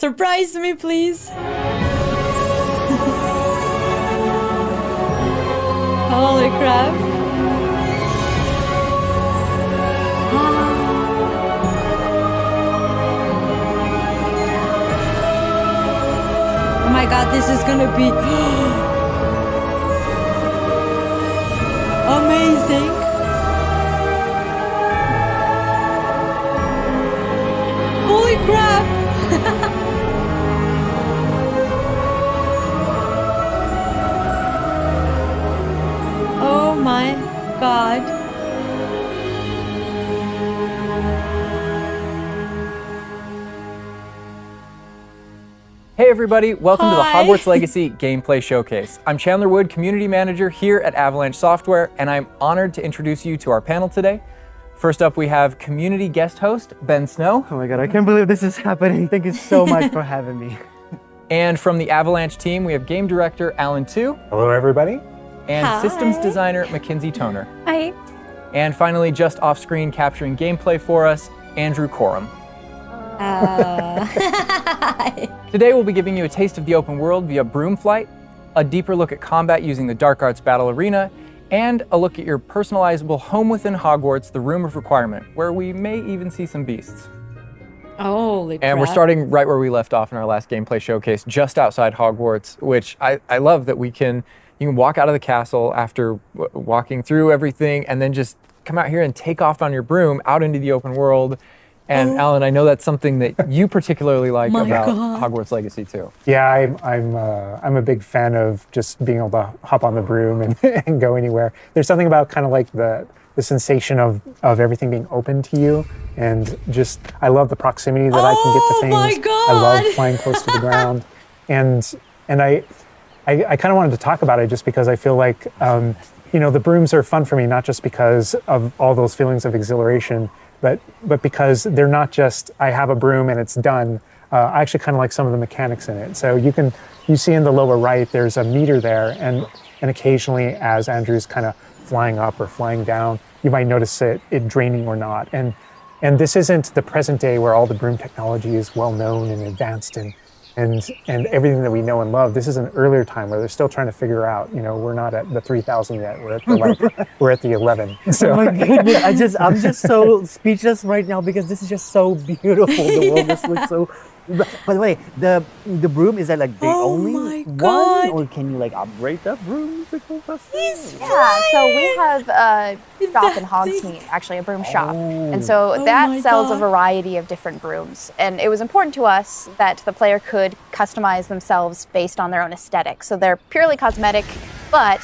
Surprise me, please. Holy crap. Oh my god, this is gonna be amazing. Holy crap. Oh my god. Hey everybody, welcome to the Hi. Hogwarts Legacy Gameplay Showcase. I'm Chandler Wood, Community Manager here at Avalanche Software, and I'm honored to introduce you to our panel today. First up, we have community guest host, Ben Snow. Oh my god, I can't believe this is happening. Thank you so much for having me. And from the Avalanche team, we have game director, Alan Tu. Hello, everybody. And Hi. systems designer, Mackenzie Toner. Hi. And finally, just off screen capturing gameplay for us, Andrew Coram. Today we'll be giving you a taste of the open world via broom flight, a deeper look at combat using the Dark Arts Battle Arena, and a look at your personalizable home within Hogwarts, the Room of Requirement, where we may even see some beasts. Holy crap. And we're starting right where we left off in our last gameplay showcase, just outside Hogwarts, which I love that you can walk out of the castle after walking through everything and then just come out here and take off on your broom out into the open world. And Alan, I know that's something that you particularly like about Hogwarts Legacy too. Yeah, I'm a big fan of just being able to hop on the broom and go anywhere. There's something about kind of like the sensation of everything being open to you, and just I love the proximity that I can get to things. My God. I love flying close to the ground, and I kind of wanted to talk about it just because I feel like the brooms are fun for me, not just because of all those feelings of exhilaration, but because they're not just I have a broom and it's done. I actually kind of like some of the mechanics in it. So you see in the lower right, there's a meter there, and occasionally as Andrew's kind of flying up or flying down, you might notice it draining or not. And this isn't the present day where all the broom technology is well known and advanced and everything that we know and love. This is an earlier time where they're still trying to figure out, we're not at the 3000 yet, we're at the 11. So. Oh my goodness, I'm just so speechless right now because this is just so beautiful. The world just looks so. By the way, the broom, is that like the only one, or can you like upgrade that broom to go faster? Yeah, so we have a shop in Hogsmeade, actually a broom shop. And so that sells a variety of different brooms. And it was important to us that the player could customize themselves based on their own aesthetic. So they're purely cosmetic, but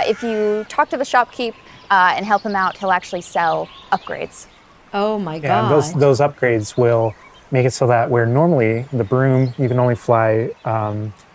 if you talk to the shopkeep and help him out, he'll actually sell upgrades. Oh my Yeah, god. and those upgrades will make it so that where normally the broom, you can only fly,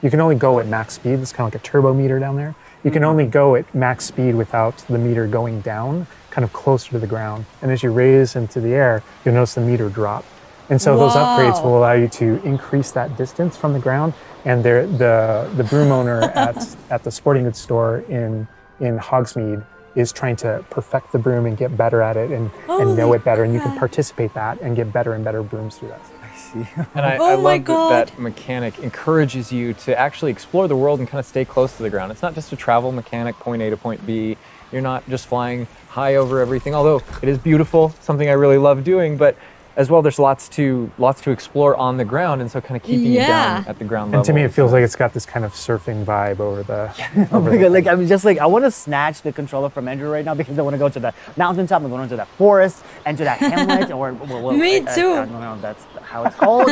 you can only go at max speed. It's kind of like a turbo meter down there. You can only go at max speed without the meter going down, kind of closer to the ground. And as you raise into the air, you'll notice the meter drop. And so those upgrades will allow you to increase that distance from the ground. And the broom owner at the sporting goods store in Hogsmeade is trying to perfect the broom and get better at it and know it better. And you can participate that and get better and better brooms through that. I see. And I love that mechanic encourages you to actually explore the world and kind of stay close to the ground. It's not just a travel mechanic, point A to point B. You're not just flying high over everything, although it is beautiful, something I really love doing, but as well, there's lots to explore on the ground, and so kind of keeping you down at the ground level. And to me, it feels like it's got this kind of surfing vibe over the. Oh my god! Like I'm just like I want to snatch the controller from Andrew right now because I want to go to the mountaintop, I'm going to that forest, and to that hamlet, or Me too. I don't know. That's how it's called.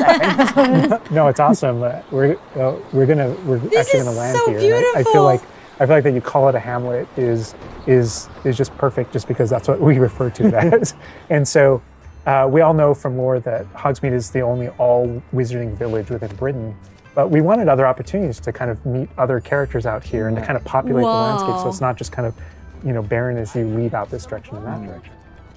No, it's awesome. We're actually gonna land so here. Beautiful. I feel like that you call it a hamlet is just perfect, just because that's what we refer to it as. And so. We all know from lore that Hogsmeade is the only all-wizarding village within Britain, but we wanted other opportunities to kind of meet other characters out here and to kind of populate the landscape, so it's not just kind of, barren as you leave out this direction and that direction.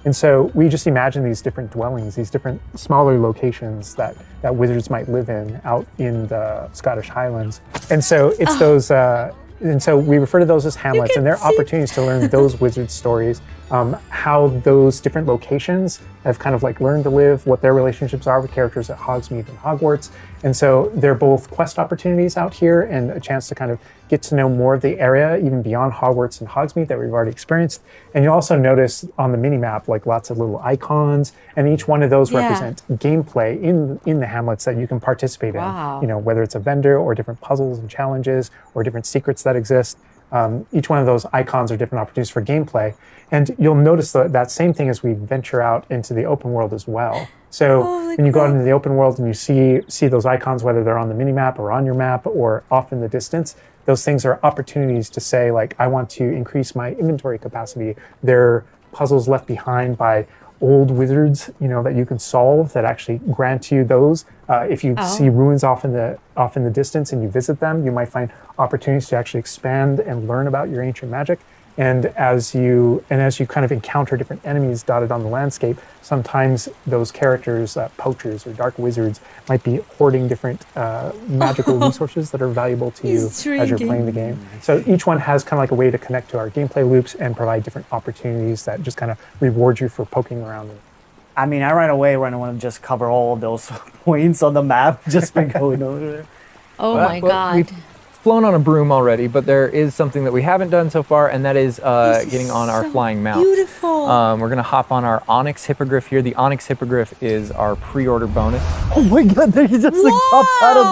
And so we just imagine these different dwellings, these different smaller locations that wizards might live in out in the Scottish Highlands. And so it's those, and so we refer to those as hamlets, and they're opportunities to learn those wizard stories how those different locations have kind of like learned to live, what their relationships are with characters at Hogsmeade and Hogwarts. And so they're both quest opportunities out here and a chance to kind of get to know more of the area, even beyond Hogwarts and Hogsmeade that we've already experienced. And you'll also notice on the mini-map, like lots of little icons, and each one of those represent gameplay in the hamlets that you can participate in. You know, whether it's a vendor or different puzzles and challenges or different secrets that exist. Each one of those icons are different opportunities for gameplay. And you'll notice that same thing as we venture out into the open world as well. So when you go out into the open world and you see those icons, whether they're on the mini-map or on your map or off in the distance, those things are opportunities to say, like, I want to increase my inventory capacity. They're puzzles left behind by old wizards, you know, that you can solve that actually grant you those. If you see ruins off in the distance and you visit them, you might find opportunities to actually expand and learn about your ancient magic. And as you kind of encounter different enemies dotted on the landscape, sometimes those characters, poachers or dark wizards, might be hoarding different magical resources that are valuable to you as you're playing the game. So each one has kind of like a way to connect to our gameplay loops and provide different opportunities that just kind of reward you for poking around. I mean, I right away want to just cover all of those points on the map just by going over there. Oh my God. We've flown on a broom already, but there is something that we haven't done so far, and that is getting on our flying mount. Beautiful. We're going to hop on our Onyx Hippogriff here. The Onyx Hippogriff is our pre-order bonus. Oh my God, there he just like pops out of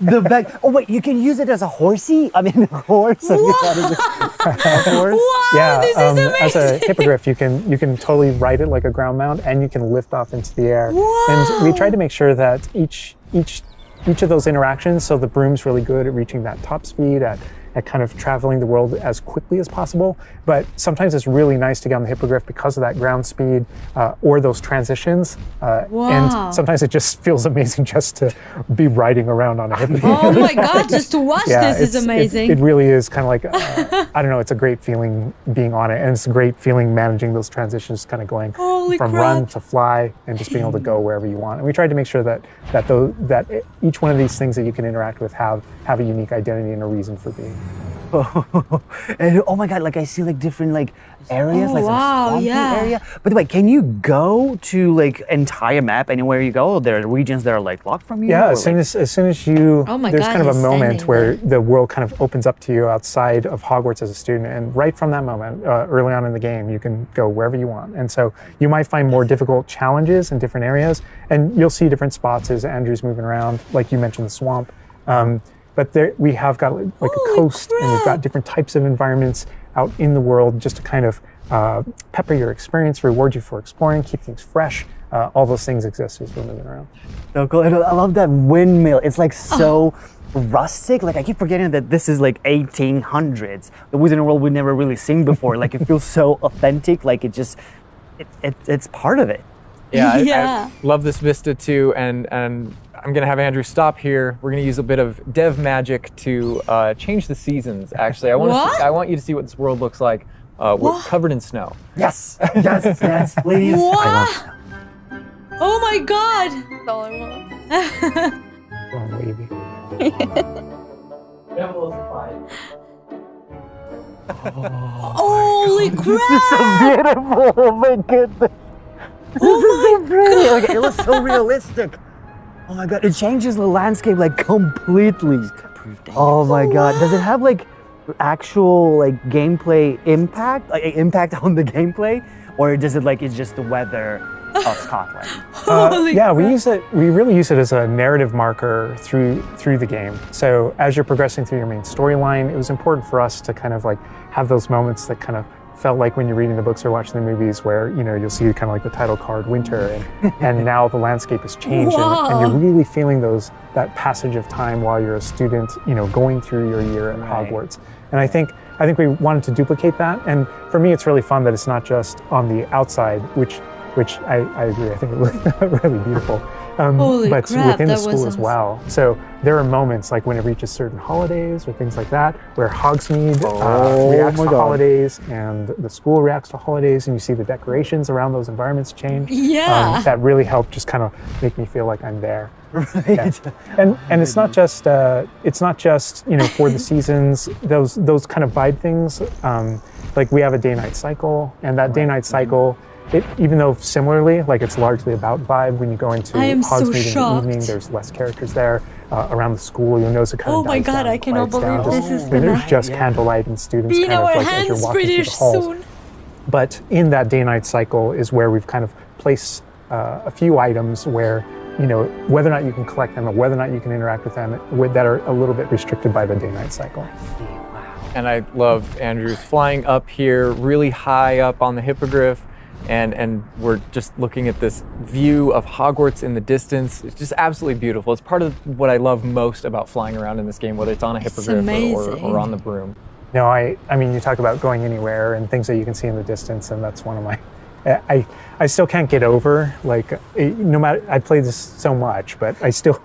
the back. Oh wait, you can use it as a horsey? I mean, a horse. A horse? Wow, Yeah, this is amazing. as a hippogriff, you can totally ride it like a ground mount, and you can lift off into the air. Wow. And we tried to make sure that each of those interactions, so the broom's really good at reaching that top speed, at kind of traveling the world as quickly as possible. But sometimes it's really nice to get on the hippogriff because of that ground speed or those transitions. And sometimes it just feels amazing just to be riding around on a hippogriff. Oh my God, just to watch this is amazing. It really is kind of like, I don't know, it's a great feeling being on it. And it's a great feeling managing those transitions, kind of going from run to fly and just being able to go wherever you want. And we tried to make sure that each one of these things that you can interact with have a unique identity and a reason for being. And oh my God, like I see like different like areas, like wow, some swampy yeah. area. By the way, can you go to like entire map anywhere you go? Or there are regions that are like locked from you? Yeah, or, as soon as you, Oh my there's God, kind of a he's moment standing where there. the world kind of opens up to you outside of Hogwarts as a student, and right from that moment, early on in the game, you can go wherever you want. And so you might find more difficult challenges in different areas, and you'll see different spots as Andrew's moving around, like you mentioned, the swamp. But there, we have got like a coast, and we've got different types of environments out in the world just to kind of pepper your experience, reward you for exploring, keep things fresh. All those things exist as we're moving around. So cool. And I love that windmill. It's like so rustic. Like I keep forgetting that this is like 1800s. The Wizarding World we've never really seen before. Like it feels so authentic. Like it's part of it. Yeah, Yeah. I love this vista too, and I'm gonna have Andrew stop here. We're gonna use a bit of dev magic to change the seasons. Actually, I want you to see what this world looks like. We're covered in snow. Yes, yes, yes, please. Wow. Oh my God. That's all I want. Oh, wavy. Holy This crap. is so beautiful. Oh my goodness. This is so pretty. Like, it looks so realistic. Oh my God, it changes the landscape like completely. Oh my God, does it have like actual like gameplay impact? Like impact on the gameplay? Or does it like, it's just the weather of Scotland? Yeah, we really use it as a narrative marker through the game. So as you're progressing through your main storyline, it was important for us to kind of like have those moments that kind of felt like when you're reading the books or watching the movies where, you know, you'll see kind of like the title card winter and now the landscape has changed and you're really feeling that passage of time while you're a student, you know, going through your year at Hogwarts. And I think we wanted to duplicate that. And for me, it's really fun that it's not just on the outside, which I agree, I think it looks really beautiful. Holy but crap, within the that was school as awesome. well. So there are moments like when it reaches certain holidays or things like that, where Hogsmeade reacts to holidays and the school reacts to holidays, and you see the decorations around those environments change. Yeah. That really helped just kind of make me feel like I'm there. Right. Yeah. And it's not just you know, for the seasons, those kind of vibe things. like we have a day-night cycle, and that day-night cycle, even though similarly, like it's largely about vibe. When you go into I am so Hogsmeade in the shocked. evening, there's less characters there. Around the school, you'll notice it kind Oh of my dies God, down, I cannot quiets down. believe this is There's gonna just candlelight and students be in kind of our like as you're hands walking pretty through the halls. soon. But in that day-night cycle is where we've kind of placed a few items where, you know, whether or not you can collect them or whether or not you can interact with them that are a little bit restricted by the day-night cycle. And I love Andrew's flying up here, really high up on the hippogriff, and we're just looking at this view of Hogwarts in the distance. It's just absolutely beautiful. It's part of what I love most about flying around in this game, whether it's on a hippogriff or on the broom. No, I mean, you talk about going anywhere and things that you can see in the distance, and that's one of my, I still can't get over, like, no matter, I played this so much, but I still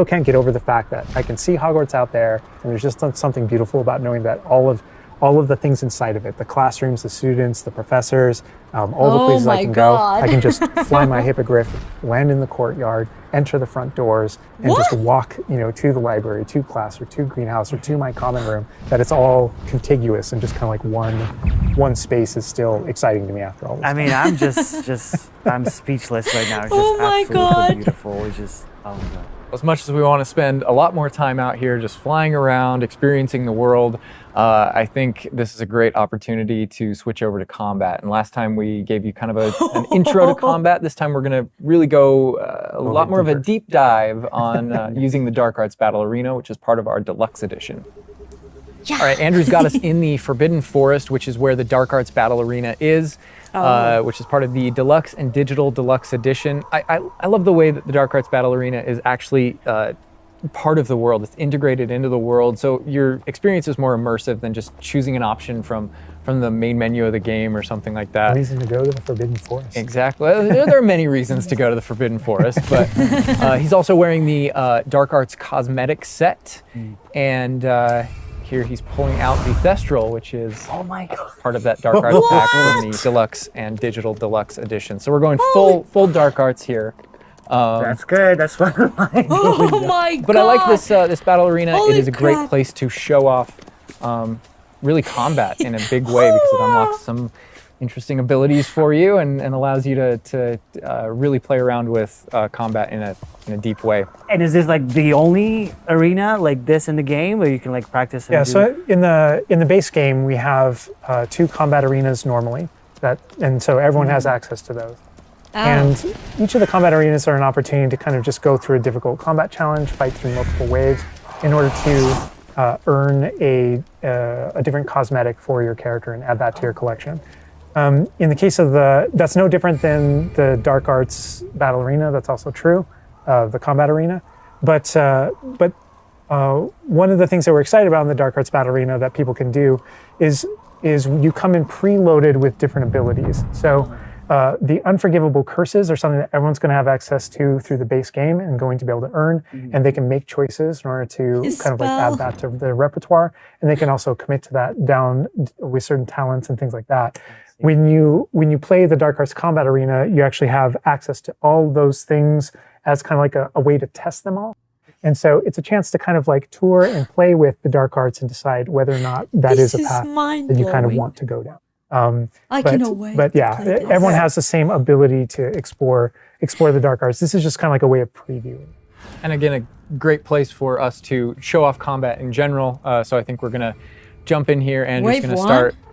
can't get over the fact that I can see Hogwarts out there, and there's just something beautiful about knowing that all of the things inside of it, the classrooms, the students, the professors, all the places I can go, I can just fly my hippogriff, land in the courtyard, enter the front doors, and just walk, you know, to the library, to class, or to greenhouse, or to my common room. That it's all contiguous and just kind of like one space is still exciting to me after all this. I mean, I'm just I'm speechless right now. It's just Oh my absolutely God. beautiful. It's just, oh my God. As much as we want to spend a lot more time out here just flying around, experiencing the world, I think this is a great opportunity to switch over to combat. And last time we gave you kind of an intro to combat. This time we're going to really go a lot more of a deep dive on using the Dark Arts Battle Arena, which is part of our deluxe edition. Yeah. All right, Andrew's got us in the Forbidden Forest, which is where the Dark Arts Battle Arena is, which is part of the Deluxe and Digital Deluxe Edition. I love the way that the Dark Arts Battle Arena is actually part of the world. It's integrated into the world, so your experience is more immersive than just choosing an option from the main menu of the game or something like that. Reason to go to the Forbidden Forest. Exactly. There are many reasons to go to the Forbidden Forest, but he's also wearing the Dark Arts cosmetic set, and here he's pulling out the Thestral, which is part of that Dark Arts pack from the Deluxe and Digital Deluxe Edition. So we're going full Dark Arts here. That's good. That's one of mine. Oh my God. But I like this battle arena. Holy it is a great crap. place to show off really combat in a big way because it unlocks some interesting abilities for you and allows you to really play around with combat in a deep way. And is this like the only arena like this in the game where you can like practice? And Yeah, do... so in the base game we have 2 combat arenas normally, and so everyone has access to those. And each of the combat arenas are an opportunity to kind of just go through a difficult combat challenge, fight through multiple waves in order to earn a different cosmetic for your character and add that to your collection. In the case of that's no different than the Dark Arts Battle Arena. That's also true, the combat arena. But one of the things that we're excited about in the Dark Arts Battle Arena that people can do is you come in preloaded with different abilities. So the unforgivable curses are something that everyone's going to have access to through the base game and going to be able to earn, and they can make choices in order to kind of like add that to their repertoire, and they can also commit to that down with certain talents and things like that. When you play the Dark Arts Combat Arena, you actually have access to all those things as kind of like a way to test them all. And so it's a chance to kind of like tour and play with the Dark Arts and decide whether or not that is a path that you kind of want to go down. I cannot wait. But yeah, everyone has the same ability to explore the Dark Arts. This is just kind of like a way of previewing. And again, a great place for us to show off combat in general. So I think we're gonna jump in here and Wave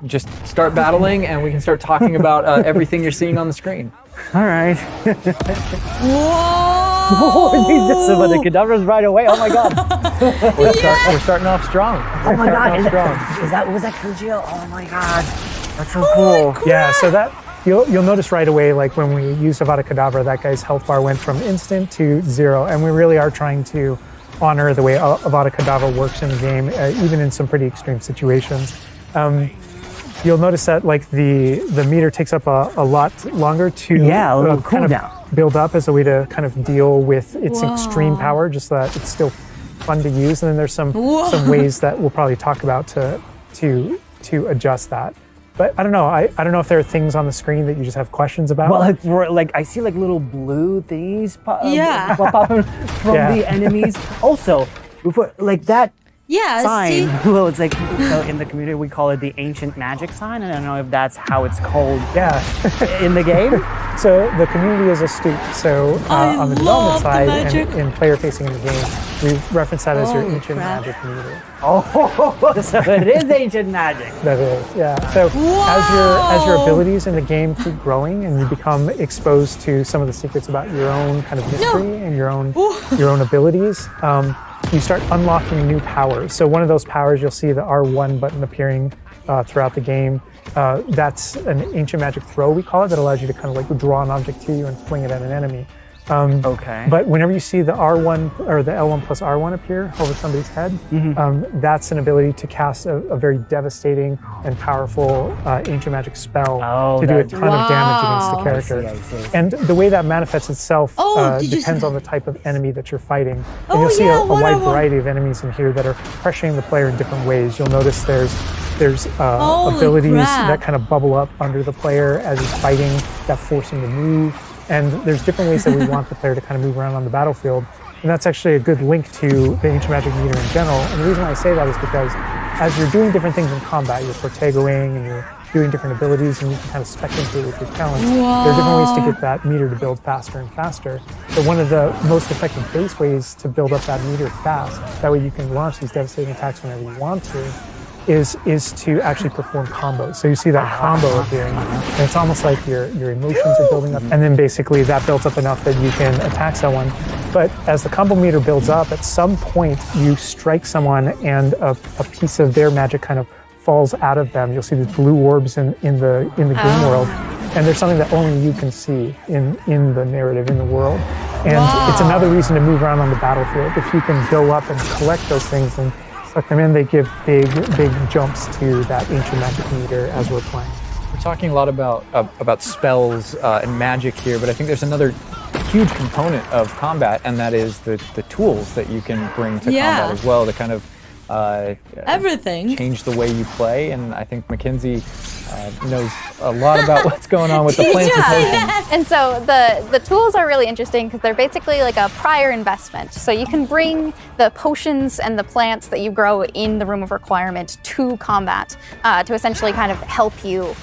just gonna start battling, and we can start talking about everything you're seeing on the screen. All right. Whoa! Oh, just some of the cadavers right away. Oh my God. We're starting off strong. Oh my God. Strong. Was that Sergio? Oh my God. That's so cool. Yeah, so that you'll notice right away, like when we use Avada Kedavra, that guy's health bar went from instant to 0, and we really are trying to honor the way Avada Kedavra works in the game, even in some pretty extreme situations. You'll notice that like the meter takes up a lot longer to a little kind cooldown. of build up as a way to kind of deal with its extreme power, just so that it's still fun to use. And then there's some ways that we'll probably talk about to adjust that. But I don't know. I don't know if there are things on the screen that you just have questions about. Well, like I see like little blue things popping from Yeah. the enemies. Also, before like that Yeah, sign. see? Well, it's like, so in the community we call it the ancient magic sign. I don't know if that's how it's called Yeah. in the game. So the community is astute. So I on the love development the side magic. and player facing in the game, we reference that as your Holy ancient crap. magic meter. Oh, so it is ancient magic. That is, yeah. So as your abilities in the game keep growing and you become exposed to some of the secrets about your own kind of history and your own abilities, you start unlocking new powers. So one of those powers, you'll see the R1 button appearing throughout the game. That's an ancient magic throw, we call it, that allows you to kind of like draw an object to you and fling it at an enemy. Okay. But whenever you see the R1 or the L1 plus R1 appear over somebody's head, that's an ability to cast a very devastating and powerful ancient magic spell to do a ton of damage against the character. I see. And the way that manifests itself did you depends see- on the type of enemy that you're fighting. And Oh, you'll see yeah, a wide one-on-one. variety of enemies in here that are pressuring the player in different ways. You'll notice there's Holy abilities crap. that kind of bubble up under the player as he's fighting that force him to move. And there's different ways that we want the player to kind of move around on the battlefield. And that's actually a good link to the ancient magic meter in general. And the reason why I say that is because as you're doing different things in combat, you're Protegoing and you're doing different abilities and you can kind of spec into it with your talents. There are different ways to get that meter to build faster and faster. But one of the most effective base ways to build up that meter fast, that way you can launch these devastating attacks whenever you want to, is to actually perform combos. So you see that combo appearing, and it's almost like your emotions are building up, and then basically that builds up enough that you can attack someone. But as the combo meter builds up, at some point you strike someone and a piece of their magic kind of falls out of them. You'll see these blue orbs in the game world, and there's something that only you can see in the narrative, in the world. And it's another reason to move around on the battlefield. If you can go up and collect those things and suck them in, they give big jumps to that ancient magic meter as we're playing. We're talking a lot about spells and magic here, but I think there's another huge component of combat, and that is the tools that you can bring to combat as well to kind of Everything. change the way you play. And I think Mackenzie knows a lot about what's going on with the plants and potions. And so the tools are really interesting because they're basically like a prior investment. So you can bring the potions and the plants that you grow in the Room of Requirement to combat to essentially kind of help you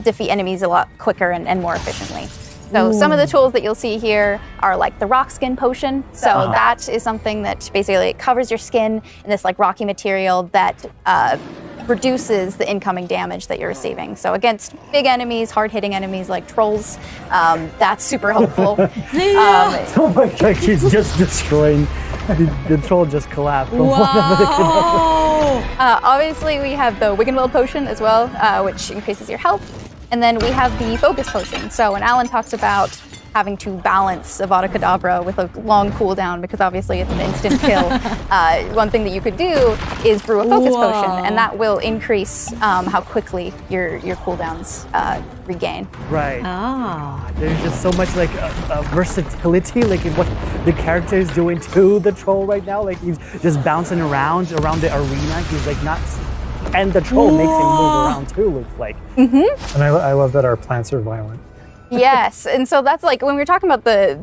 defeat enemies a lot quicker and more efficiently. So some of the tools that you'll see here are like the rock skin potion. So that is something that basically covers your skin in this like rocky material that reduces the incoming damage that you're receiving. So against big enemies, hard-hitting enemies like trolls, that's super helpful. Oh my god, she's just destroying. The troll just collapsed. From Obviously, we have the Wiggenweld potion as well, which increases your health. And then we have the focus potion. So when Alan talks about having to balance Avada Kedavra with a long cooldown, because obviously it's an instant kill, one thing that you could do is brew a focus potion, and that will increase how quickly your cooldowns regain. Right. Ah. There's just so much like versatility, like in what the character is doing to the troll right now. Like he's just bouncing around the arena. He's like not, and the troll makes him move around too. It's like. And I love that our plants are violent. Yes, and so that's like when we're talking about the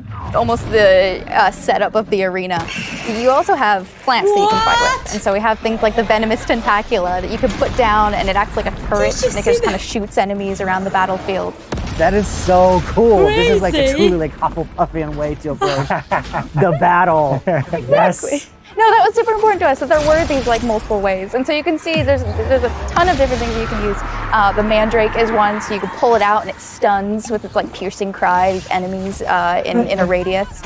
setup of the arena, you also have plants that you can fight with. And so we have things like the venomous tentacula that you can put down, and it acts like a turret, and it just kind of shoots enemies around the battlefield. That is so cool. This is like a Crazy. truly like Hufflepuffian way to approach the battle. Yes. No, that was super important to us, that there were these like multiple ways. And so you can see there's a ton of different things you can use. The mandrake is one, so you can pull it out and it stuns with its like piercing cry these enemies in a radius.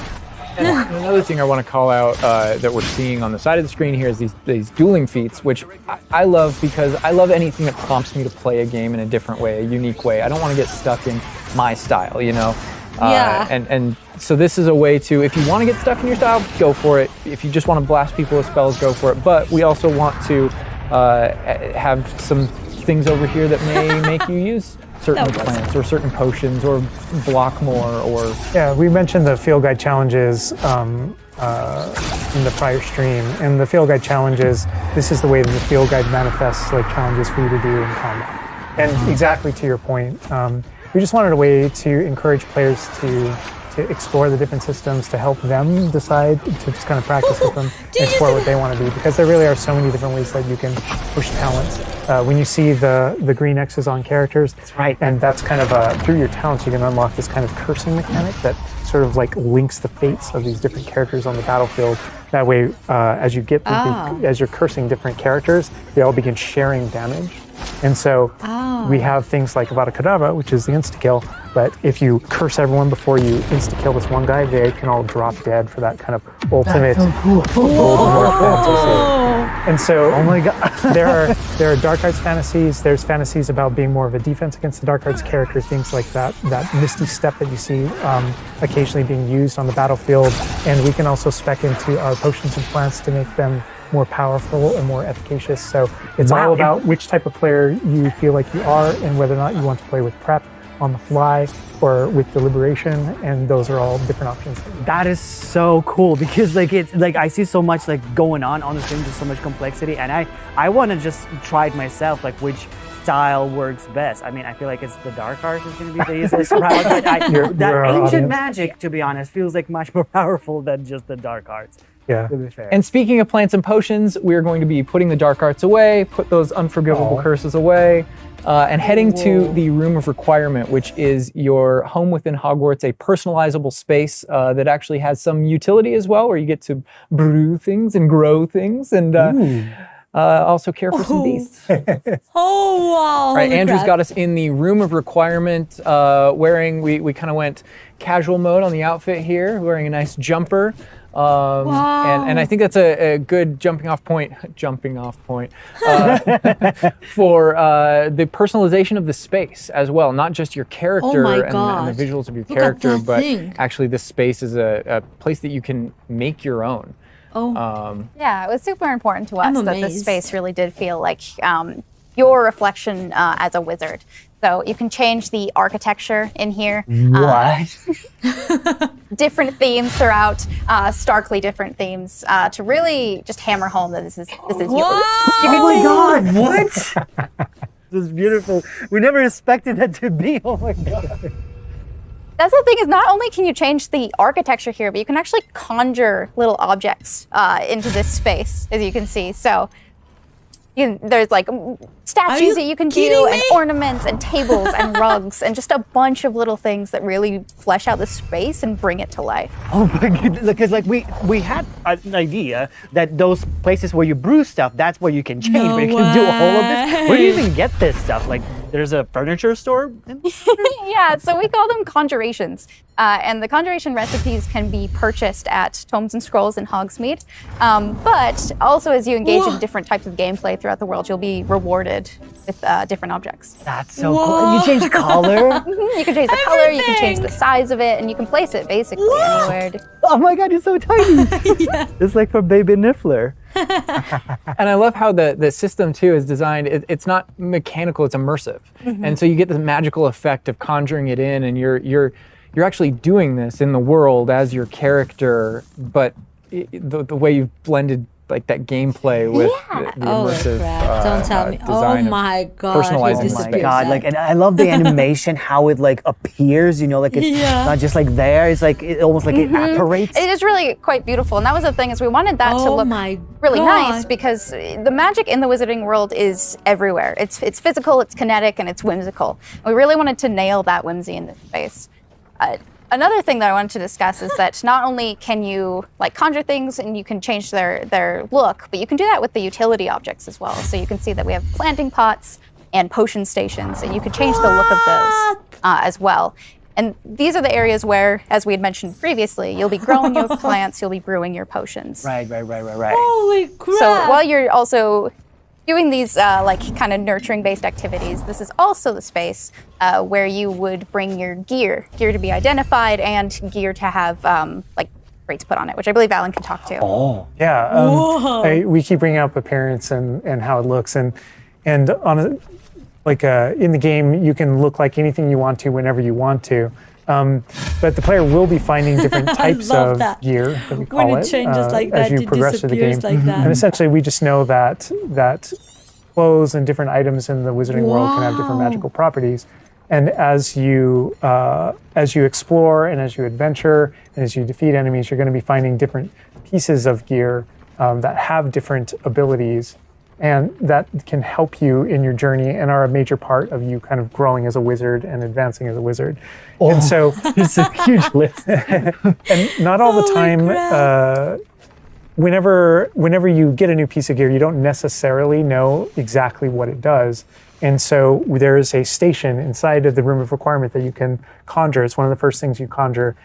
And another thing I want to call out that we're seeing on the side of the screen here is these dueling feats, which I love because I love anything that prompts me to play a game in a different way, a unique way. I don't want to get stuck in my style, you know? Yeah. And so this is a way to, if you want to get stuck in your style, go for it. If you just want to blast people with spells, go for it. But we also want to have some things over here that may make you use certain plants or certain potions or block more or... Yeah, we mentioned the field guide challenges in the prior stream, and the field guide challenges, this is the way that the field guide manifests like challenges for you to do in combat. And exactly to your point, we just wanted a way to encourage players to to explore the different systems, to help them decide to just kind of practice with them and explore what they want to be, because there really are so many different ways that you can push talents. When you see the green X's on characters, That's right. and that's kind of through your talents you can unlock this kind of cursing mechanic that sort of like links the fates of these different characters on the battlefield. That way, as you get as you're cursing different characters, they all begin sharing damage. And so we have things like Avada Kedavra, which is the insta-kill, but if you curse everyone before you insta-kill this one guy, they can all drop dead for that kind of ultimate golden war fantasy. And so Oh my god. there are dark arts fantasies. There's fantasies about being more of a defense against the dark arts characters, things like that misty step that you see occasionally being used on the battlefield. And we can also spec into our potions and plants to make them more powerful and more efficacious. So it's all about which type of player you feel like you are and whether or not you want to play with prep, on the fly, or with deliberation, and those are all different options. That is so cool, because like it's like I see so much like going on the screen, just so much complexity, and I want to just try it myself, like which style works best. I mean, I feel like it's the dark arts is going to be the easiest route, but that ancient audience. magic, to be honest, feels like much more powerful than just the dark arts. Yeah. To be fair. And speaking of plants and potions, we're going to be putting the dark arts away, put those unforgivable curses away, and heading to the Room of Requirement, which is your home within Hogwarts, a personalizable space that actually has some utility as well, where you get to brew things and grow things and also care for some beasts. Oh, wow. All right, holy Andrew's crap. got us in the Room of Requirement, we kind of went casual mode on the outfit here, wearing a nice jumper. And I think that's a good jumping off point for the personalization of the space as well. Not just your character my and God. the visuals of your Look at character, that but thing. actually this space is a place that you can make your own. Yeah, it was super important to us I'm that this amazed. space really did feel like your reflection as a wizard. So you can change the architecture in here. What? Different themes throughout, starkly different themes, to really just hammer home that this is yours. You Oh can my god, what? This is beautiful. We never expected that to be. Oh my god. That's the thing, is not only can you change the architecture here, but you can actually conjure little objects into this space, as you can see. So there's like statues that you can do, kidding and me? ornaments and tables and rugs and just a bunch of little things that really flesh out the space and bring it to life. Oh my god, because like we had an idea that those places where you brew stuff, that's where you can change, No but you can do all of this. Where do you way. even get this stuff? Like there's a furniture store? Yeah, so we call them conjurations. And the conjuration recipes can be purchased at Tomes and Scrolls in Hogsmeade. But also as you engage in different types of gameplay throughout the world, you'll be rewarded with different objects. That's so cool. And you change color? You can change the color, you can change the size of it, and you can place it basically anywhere. Oh my god, it's so tiny. It's like for baby Niffler. And I love how the system too is designed. It's not mechanical; it's immersive, and so you get the magical effect of conjuring it in, and you're actually doing this in the world as your character. But the way you've blended like that gameplay with the Holy immersive crap. Don't tell me. Oh design of my god. personalizing this the is space. My god, like, and I love the animation, how it like appears, you know, like it's not just like there, it's like it almost like it apparates. It is really quite beautiful, and that was the thing, is we wanted that to Oh look my really nice, God. because the magic in the wizarding world is everywhere. It's physical, it's kinetic, and it's whimsical. And we really wanted to nail that whimsy in this space. Another thing that I wanted to discuss is that not only can you like conjure things and you can change their look, but you can do that with the utility objects as well. So you can see that we have planting pots and potion stations, and you can change the look of those as well. And these are the areas where, as we had mentioned previously, you'll be growing your plants, you'll be brewing your potions. Right. Holy crap. So while you're also doing these like kind of nurturing based activities, this is also the space where you would bring your gear to be identified, and gear to have like rates put on it, which I believe Alan can talk to. Oh. Yeah, we keep bringing up appearance and how it looks, and on a, like in the game you can look like anything you want to whenever you want to. But the player will be finding different types love of that. gear that we call When it changes like as that, you it progress through the game. disappears like that. And essentially, we just know that clothes and different items in the wizarding world can have different Wow. magical properties. And as you explore and as you adventure and as you defeat enemies, you're going to be finding different pieces of gear that have different abilities and that can help you in your journey and are a major part of you kind of growing as a wizard and advancing as a wizard. And so it's a huge list. and not all the time, whenever you get a new piece of gear, you don't necessarily know exactly what it does. And so there is a station inside of the room of requirement that you can conjure. It's one of the first things you conjure,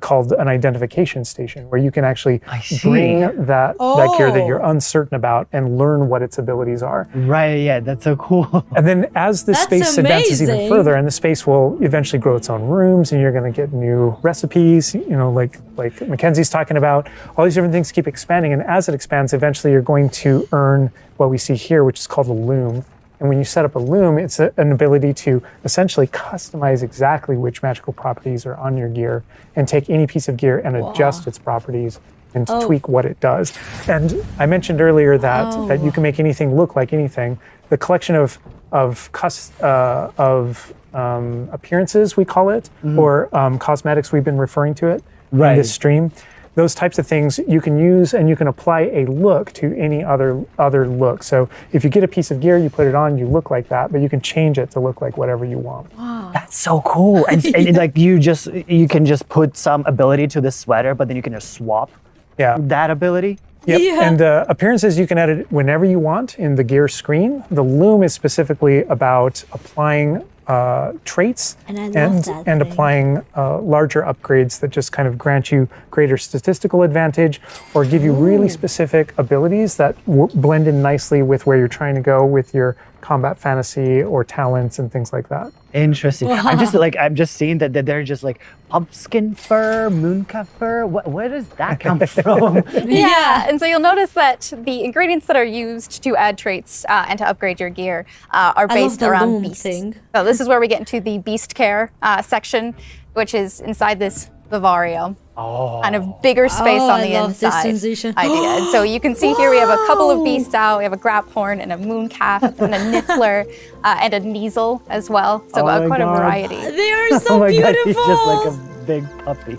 called an identification station, where you can actually bring that gear that you're uncertain about and learn what its abilities are. Right, yeah, that's so cool. And then as the space advances even amazing. further, and the space will eventually grow its own rooms, and you're going to get new recipes, like Mackenzie's talking about, all these different things keep expanding. And as it expands, eventually you're going to earn what we see here, which is called a loom. And when you set up a loom, it's an ability to essentially customize exactly which magical properties are on your gear and take any piece of gear and adjust its properties and to tweak what it does. And I mentioned earlier that you can make anything look like anything. The collection of appearances, we call it, or cosmetics, we've been referring to it in this stream. Those types of things you can use, and you can apply a look to any other look. So if you get a piece of gear, you put it on, you look like that, but you can change it to look like whatever you want. Wow. That's so cool. And like you can just put some ability to the sweater, but then you can just swap that ability. Yep. Yeah. And appearances, you can edit whenever you want in the gear screen. The loom is specifically about applying traits And I love that thing. applying larger upgrades that just kind of grant you greater statistical advantage or give you really specific abilities that blend in nicely with where you're trying to go with your combat fantasy or talents and things like that. Interesting. I'm just seeing that they're just like pumpkin fur, mooncalf fur. Where does that come from? Yeah, and so you'll notice that the ingredients that are used to add traits and to upgrade your gear are based the around loom beasts. thing. So this is where we get into the beast care section, which is inside this vivario. Kind of bigger space on the I love inside. this sensation. Idea. And so you can see here we have a couple of beasts out. We have a graphorn and a mooncalf and a niffler and a neasel as well. So Oh my quite God. a variety. They are so Oh my God, beautiful. he's just like a big puppy.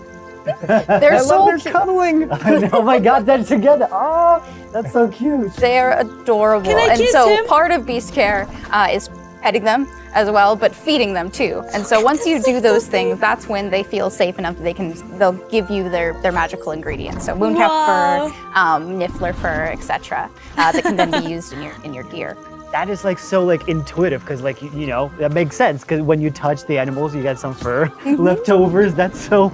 They're I so love their cute. cuddling. Oh my God, they're together. Oh, that's so cute. They're adorable. Can I And kiss so him? part of beast care is petting them as well, but feeding them too. And so once you do those things, that's when they feel safe enough that they'll give you their magical ingredients. So mooncalf fur, niffler fur, etc. That can then be used in your gear. That is like so like intuitive because like you know that makes sense because when you touch the animals you get some fur leftovers. That's so.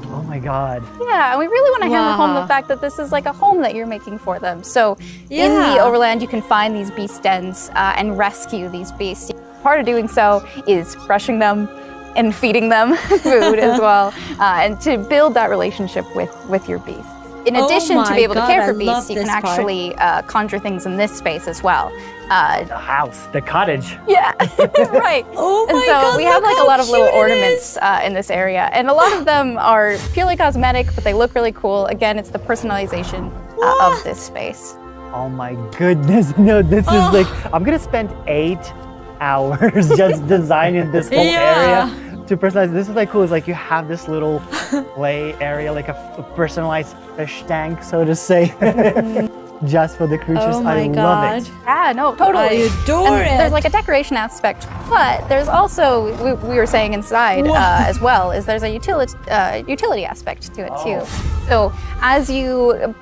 Oh my God. Yeah, and we really want to hammer home the Wow. fact that this is like a home that you're making for them. So in the overland, you can find these beast dens and rescue these beasts. Part of doing so is brushing them and feeding them food as well, and to build that relationship with your beasts. In addition to my be able to God, care I for love beasts, you can this part. actually conjure things in this space as well. The house, the cottage. Yeah, right. Oh And my so God, we have look like a how lot of little cute it ornaments in this area, and a lot of them are purely cosmetic, but they look really cool. Again, it's the personalization of this space. Oh my goodness. No, this is like I'm gonna spend 8 hours just designing this whole area to personalize. This is like cool. It's like you have this little play area, like a personalized fish tank, so to say, just for the creatures. Oh my I God. love it. Yeah, no, totally. I adore and it. There's like a decoration aspect, but there's also we were saying inside as well is there's a utility aspect to it too. So as you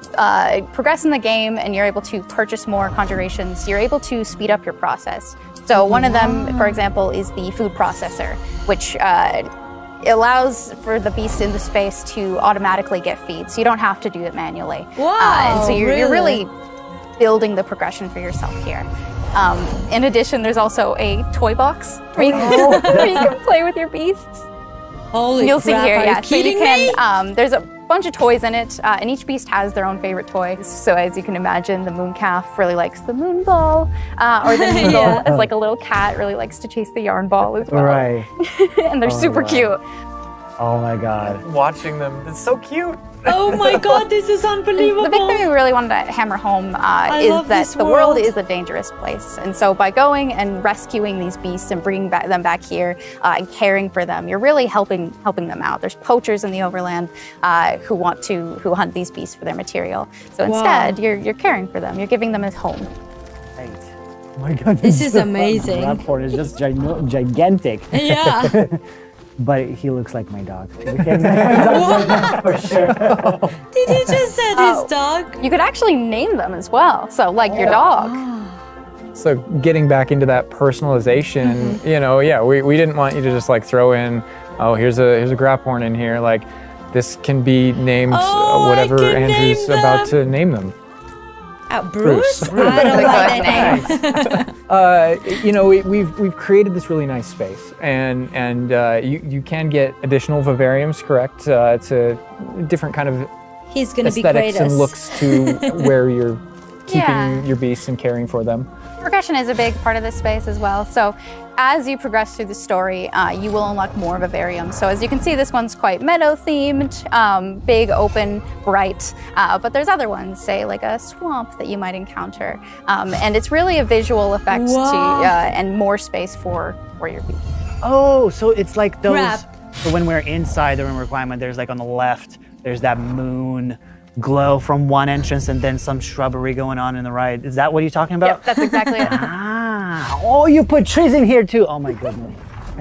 progress in the game and you're able to purchase more conjurations, you're able to speed up your process. So one of them, for example, is the food processor, which allows for the beast in the space to automatically get feed, so you don't have to do it manually. Wow, and so you're really building the progression for yourself here. In addition, there's also a toy box where you can play with your beasts. Holy You'll see crap, here, are yeah. you So you kidding me? can. There's a bunch of toys in it, and each beast has their own favorite toy. So as you can imagine, the mooncalf really likes the moon ball, or the needle, Yeah. as like a little cat, really likes to chase the yarn ball as well. Right. And they're super cute. Oh my god. Watching them, it's so cute. Oh my god, this is unbelievable. The big thing we really wanted to hammer home is love that this the world world. is a dangerous place. And so by going and rescuing these beasts and bringing them back here and caring for them, you're really helping them out. There's poachers in the overland who hunt these beasts for their material. So instead, you're caring for them. You're giving them a home. Right. Oh my god. This is amazing. Rapport is just gigantic. Yeah. But he looks like my dog. For sure. Did he just say his dog? You could actually name them as well. So like your dog. So getting back into that personalization, you know, yeah, we didn't want you to just like throw in, oh, here's a Graphorn in here. Like this can be named whatever I can Andrew's name about them. to name them. Bruce? Bruce. I don't like that name. You know, we've created this really nice space, and you can get additional vivariums, correct, to different kind of He's gonna be aesthetics and Kratos. looks to where you're keeping Yeah. your beasts and caring for them. Progression is a big part of this space as well. So as you progress through the story, you will unlock more vivariums. So as you can see, this one's quite meadow themed, big, open, bright. But there's other ones, say like a swamp that you might encounter. And it's really a visual effect and more space for your beast. Oh, so it's like those. Grab. So when we're inside the room requirement, there's like on the left, there's that moon glow from one entrance and then some shrubbery going on in the right. Is that what you're talking about? Yep, that's exactly it. Ah, oh, you put trees in here too. Oh my goodness.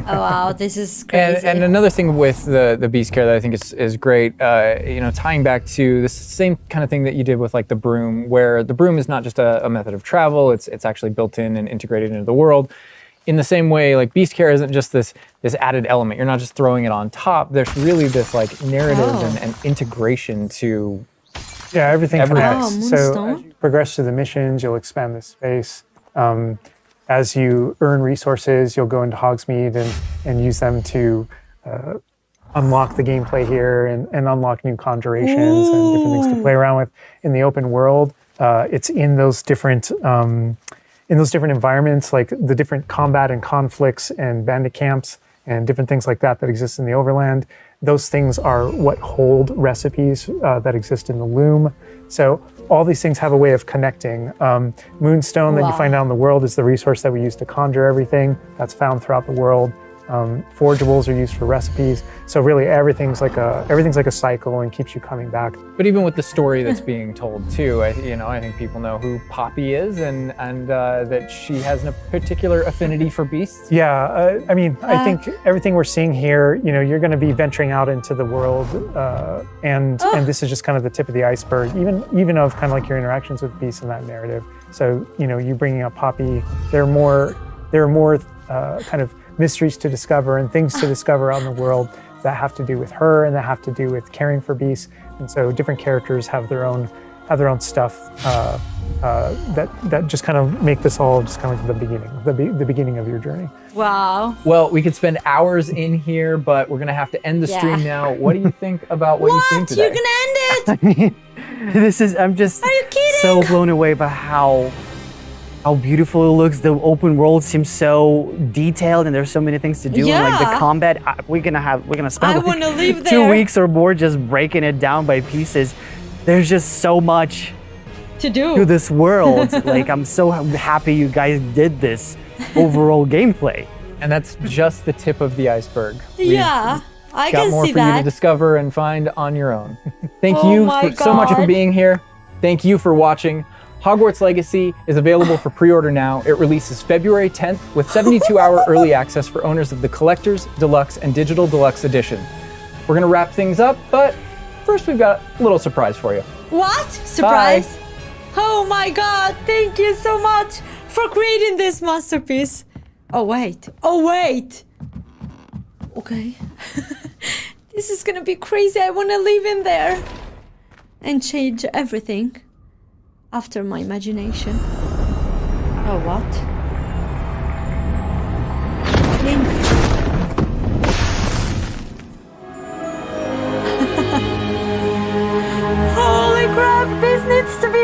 Oh wow, this is crazy. And another thing with the beast care that I think is great, you know, tying back to this same kind of thing that you did with like the broom, where the broom is not just a method of travel, it's actually built in and integrated into the world. In the same way, like beast care isn't just this added element. You're not just throwing it on top. There's really this like narrative and integration to. Yeah, everything connects. Oh, So Moonstone. as you progress through the missions, you'll expand this space. As you earn resources, you'll go into Hogsmeade and use them to unlock the gameplay here and unlock new conjurations and different things to play around with. In the open world, it's in those different environments, like the different combat and conflicts and bandit camps and different things like that exist in the overland. Those things are what hold recipes that exist in the loom. So all these things have a way of connecting. Moonstone that you find out in the world is the resource that we use to conjure everything. That's found throughout the world. Forageables are used for recipes. So really everything's like a cycle and keeps you coming back. But even with the story that's being told too, I think people know who Poppy is and that she has a particular affinity for beasts. Yeah, I think everything we're seeing here, you're going to be venturing out into the world, and this is just kind of the tip of the iceberg, even of kind of like your interactions with beasts in that narrative. So, you bringing up Poppy, there are more kind of mysteries to discover and things to discover out in the world that have to do with her and that have to do with caring for beasts. And so different characters have their own stuff that just kind of make this all just kind of like the beginning of your journey. Wow. Well, we could spend hours in here, but we're gonna have to end the stream now. What do you think about what you've seen today? You're gonna end it? I'm just Are you kidding? so blown away by how beautiful it looks. The open world seems so detailed, and there's so many things to do. And like the Yeah. combat, we're gonna spend I like wanna live 2 there. weeks or more just breaking it down by pieces. There's just so much To do. to this world. Like I'm so happy you guys did this overall gameplay. And that's just the tip of the iceberg. Yeah, I Got can more see for you to that. discover and find on your own. Thank Oh you my so much for God. being here. Thank you for watching. Hogwarts Legacy is available for pre-order now. It releases February 10th with 72-hour early access for owners of the Collector's, Deluxe, and Digital Deluxe Edition. We're gonna wrap things up, but first we've got a little surprise for you. What? Surprise? Oh my god, thank you so much for creating this masterpiece. Oh wait. Okay. This is gonna be crazy. I wanna live in there and change everything after my imagination. Oh, what? Link. Holy crap, this needs to be